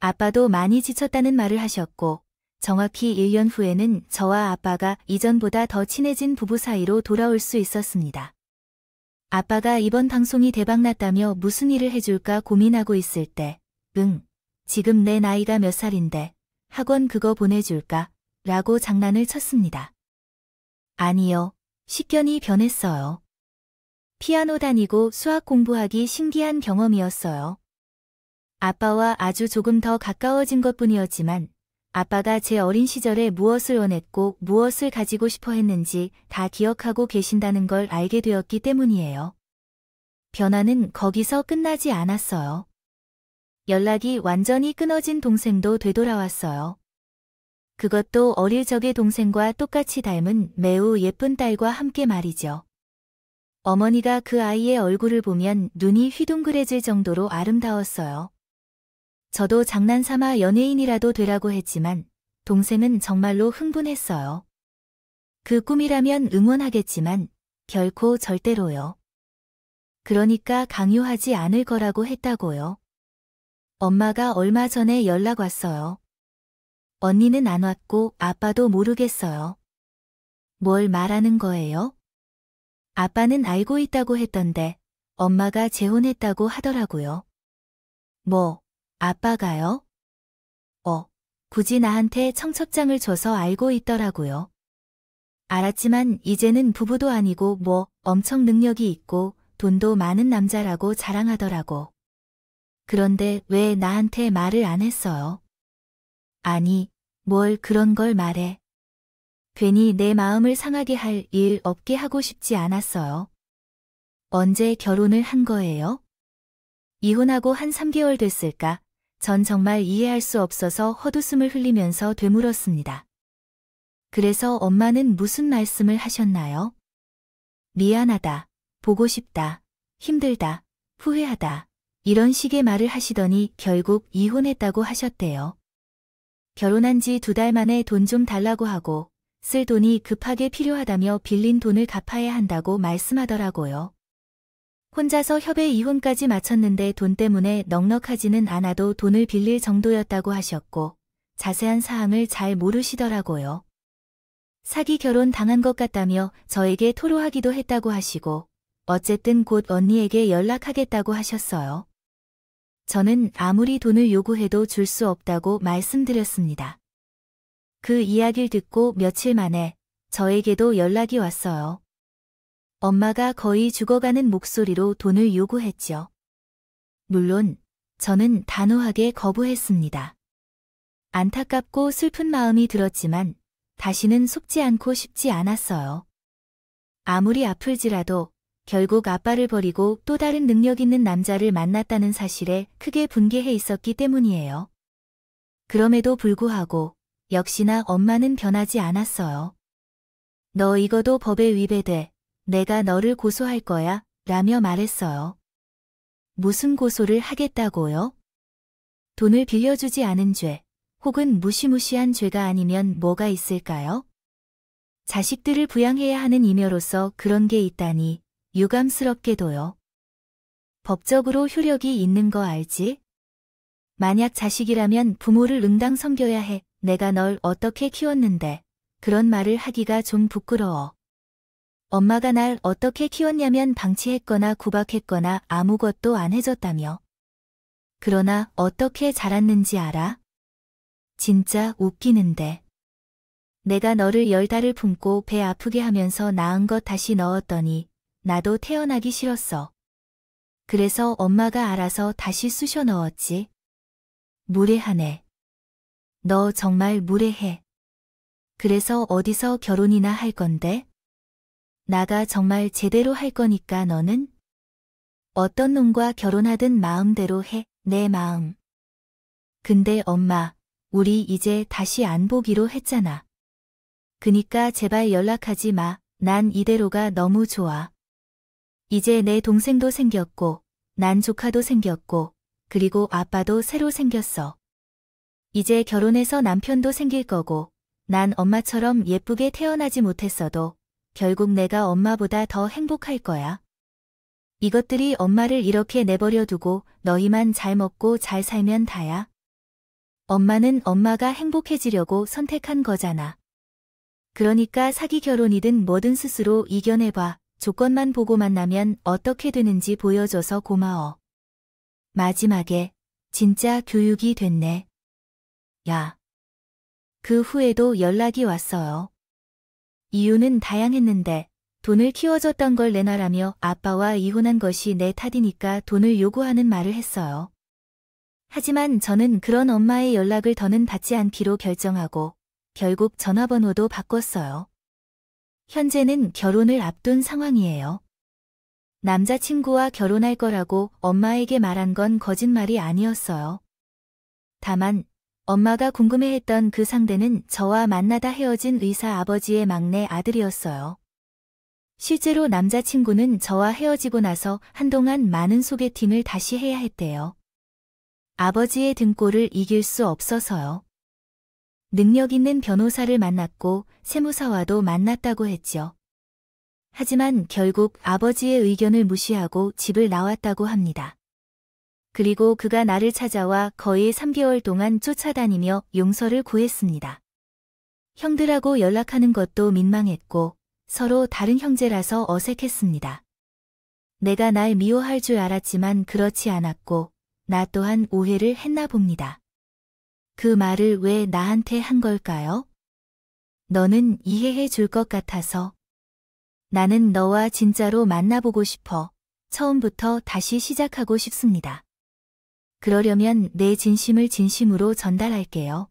아빠도 많이 지쳤다는 말을 하셨고 정확히 1년 후에는 저와 아빠가 이전보다 더 친해진 부부 사이로 돌아올 수 있었습니다. 아빠가 이번 방송이 대박났다며 무슨 일을 해줄까 고민하고 있을 때 지금 내 나이가 몇 살인데 학원 그거 보내줄까? 라고 장난을 쳤습니다. 아니요, 식견이 변했어요. 피아노 다니고 수학 공부하기 신기한 경험이었어요. 아빠와 아주 조금 더 가까워진 것뿐이었지만 아빠가 제 어린 시절에 무엇을 원했고 무엇을 가지고 싶어 했는지 다 기억하고 계신다는 걸 알게 되었기 때문이에요. 변화는 거기서 끝나지 않았어요. 연락이 완전히 끊어진 동생도 되돌아왔어요. 그것도 어릴 적의 동생과 똑같이 닮은 매우 예쁜 딸과 함께 말이죠. 어머니가 그 아이의 얼굴을 보면 눈이 휘둥그레질 정도로 아름다웠어요. 저도 장난삼아 연예인이라도 되라고 했지만 동생은 정말로 흥분했어요. 그 꿈이라면 응원하겠지만 결코 절대로요. 그러니까 강요하지 않을 거라고 했다고요. 엄마가 얼마 전에 연락 왔어요. 언니는 안 왔고 아빠도 모르겠어요. 뭘 말하는 거예요? 아빠는 알고 있다고 했던데 엄마가 재혼했다고 하더라고요. 뭐, 아빠가요? 굳이 나한테 청첩장을 줘서 알고 있더라고요. 알았지만 이제는 부부도 아니고 뭐 엄청 능력이 있고 돈도 많은 남자라고 자랑하더라고. 그런데 왜 나한테 말을 안 했어요? 아니, 뭘 그런 걸 말해. 괜히 내 마음을 상하게 할 일 없게 하고 싶지 않았어요. 언제 결혼을 한 거예요? 이혼하고 한 3개월 됐을까? 전 정말 이해할 수 없어서 헛웃음을 흘리면서 되물었습니다. 그래서 엄마는 무슨 말씀을 하셨나요? 미안하다, 보고 싶다, 힘들다, 후회하다, 이런 식의 말을 하시더니 결국 이혼했다고 하셨대요. 결혼한 지 2달 만에 돈 좀 달라고 하고 쓸 돈이 급하게 필요하다며 빌린 돈을 갚아야 한다고 말씀하더라고요. 혼자서 협의 이혼까지 마쳤는데 돈 때문에 넉넉하지는 않아도 돈을 빌릴 정도였다고 하셨고 자세한 사항을 잘 모르시더라고요. 사기 결혼 당한 것 같다며 저에게 토로하기도 했다고 하시고 어쨌든 곧 언니에게 연락하겠다고 하셨어요. 저는 아무리 돈을 요구해도 줄 수 없다고 말씀드렸습니다. 그 이야기를 듣고 며칠 만에 저에게도 연락이 왔어요. 엄마가 거의 죽어가는 목소리로 돈을 요구했죠. 물론 저는 단호하게 거부했습니다. 안타깝고 슬픈 마음이 들었지만 다시는 속지 않고 싶지 않았어요. 아무리 아플지라도 결국 아빠를 버리고 또 다른 능력 있는 남자를 만났다는 사실에 크게 분개해 있었기 때문이에요. 그럼에도 불구하고 역시나 엄마는 변하지 않았어요. 너 이거도 법에 위배돼. 내가 너를 고소할 거야 라며 말했어요. 무슨 고소를 하겠다고요? 돈을 빌려주지 않은 죄, 혹은 무시무시한 죄가 아니면 뭐가 있을까요? 자식들을 부양해야 하는 이녀로서 그런 게 있다니 유감스럽게도요. 법적으로 효력이 있는 거 알지? 만약 자식이라면 부모를 응당 섬겨야 해. 내가 널 어떻게 키웠는데 그런 말을 하기가 좀 부끄러워. 엄마가 날 어떻게 키웠냐면 방치했거나 구박했거나 아무것도 안 해줬다며. 그러나 어떻게 자랐는지 알아? 진짜 웃기는데. 내가 너를 10달을 품고 배 아프게 하면서 낳은 것 다시 넣었더니 나도 태어나기 싫었어. 그래서 엄마가 알아서 다시 쑤셔 넣었지. 무례하네. 너 정말 무례해. 그래서 어디서 결혼이나 할 건데? 나가 정말 제대로 할 거니까 너는? 어떤 놈과 결혼하든 마음대로 해, 내 마음. 근데 엄마, 우리 이제 다시 안 보기로 했잖아. 그니까 제발 연락하지 마. 난 이대로가 너무 좋아. 이제 내 동생도 생겼고, 난 조카도 생겼고, 그리고 아빠도 새로 생겼어. 이제 결혼해서 남편도 생길 거고, 난 엄마처럼 예쁘게 태어나지 못했어도 결국 내가 엄마보다 더 행복할 거야. 이것들이 엄마를 이렇게 내버려 두고 너희만 잘 먹고 잘 살면 다야. 엄마는 엄마가 행복해지려고 선택한 거잖아. 그러니까 사기 결혼이든 뭐든 스스로 이겨내봐. 조건만 보고 만나면 어떻게 되는지 보여줘서 고마워. 마지막에 진짜 교육이 됐네. 야. 그 후에도 연락이 왔어요. 이유는 다양했는데 돈을 키워줬던 걸 내놔라며 아빠와 이혼한 것이 내 탓이니까 돈을 요구하는 말을 했어요. 하지만 저는 그런 엄마의 연락을 더는 받지 않기로 결정하고 결국 전화번호도 바꿨어요. 현재는 결혼을 앞둔 상황이에요. 남자친구와 결혼할 거라고 엄마에게 말한 건 거짓말이 아니었어요. 다만 엄마가 궁금해했던 그 상대는 저와 만나다 헤어진 의사 아버지의 막내 아들이었어요. 실제로 남자친구는 저와 헤어지고 나서 한동안 많은 소개팅을 다시 해야 했대요. 아버지의 등골을 이길 수 없어서요. 능력 있는 변호사를 만났고 세무사와도 만났다고 했죠. 하지만 결국 아버지의 의견을 무시하고 집을 나왔다고 합니다. 그리고 그가 나를 찾아와 거의 3개월 동안 쫓아다니며 용서를 구했습니다. 형들하고 연락하는 것도 민망했고 서로 다른 형제라서 어색했습니다. 내가 날 미워할 줄 알았지만 그렇지 않았고 나 또한 오해를 했나 봅니다. 그 말을 왜 나한테 한 걸까요? 너는 이해해 줄 것 같아서. 나는 너와 진짜로 만나보고 싶어. 처음부터 다시 시작하고 싶습니다. 그러려면 내 진심을 진심으로 전달할게요.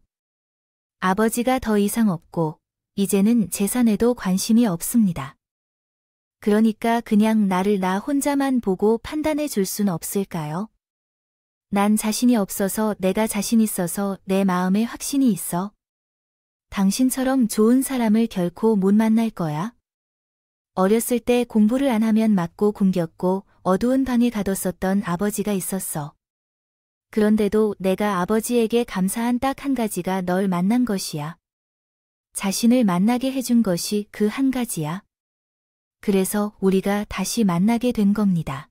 아버지가 더 이상 없고 이제는 재산에도 관심이 없습니다. 그러니까 그냥 나를 나 혼자만 보고 판단해 줄 순 없을까요? 난 자신이 없어서 내가 자신 있어서 내 마음에 확신이 있어. 당신처럼 좋은 사람을 결코 못 만날 거야. 어렸을 때 공부를 안 하면 맞고 굶겼고 어두운 방에 가뒀었던 아버지가 있었어. 그런데도 내가 아버지에게 감사한 딱 한 가지가 널 만난 것이야. 자신을 만나게 해준 것이 그 한 가지야. 그래서 우리가 다시 만나게 된 겁니다.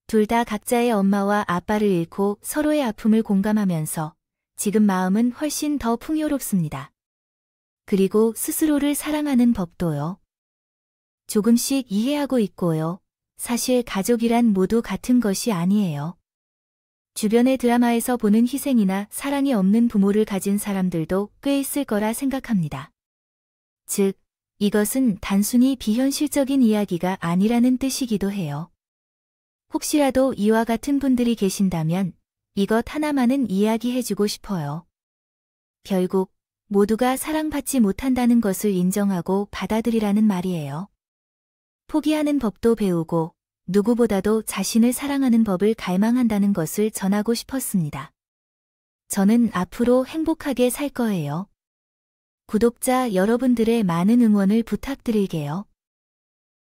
둘 다 각자의 엄마와 아빠를 잃고 서로의 아픔을 공감하면서 지금 마음은 훨씬 더 풍요롭습니다. 그리고 스스로를 사랑하는 법도요. 조금씩 이해하고 있고요. 사실 가족이란 모두 같은 것이 아니에요. 주변의 드라마에서 보는 희생이나 사랑이 없는 부모를 가진 사람들도 꽤 있을 거라 생각합니다. 즉, 이것은 단순히 비현실적인 이야기가 아니라는 뜻이기도 해요. 혹시라도 이와 같은 분들이 계신다면 이것 하나만은 이야기해주고 싶어요. 결국 모두가 사랑받지 못한다는 것을 인정하고 받아들이라는 말이에요. 포기하는 법도 배우고 누구보다도 자신을 사랑하는 법을 갈망한다는 것을 전하고 싶었습니다. 저는 앞으로 행복하게 살 거예요. 구독자 여러분들의 많은 응원을 부탁드릴게요.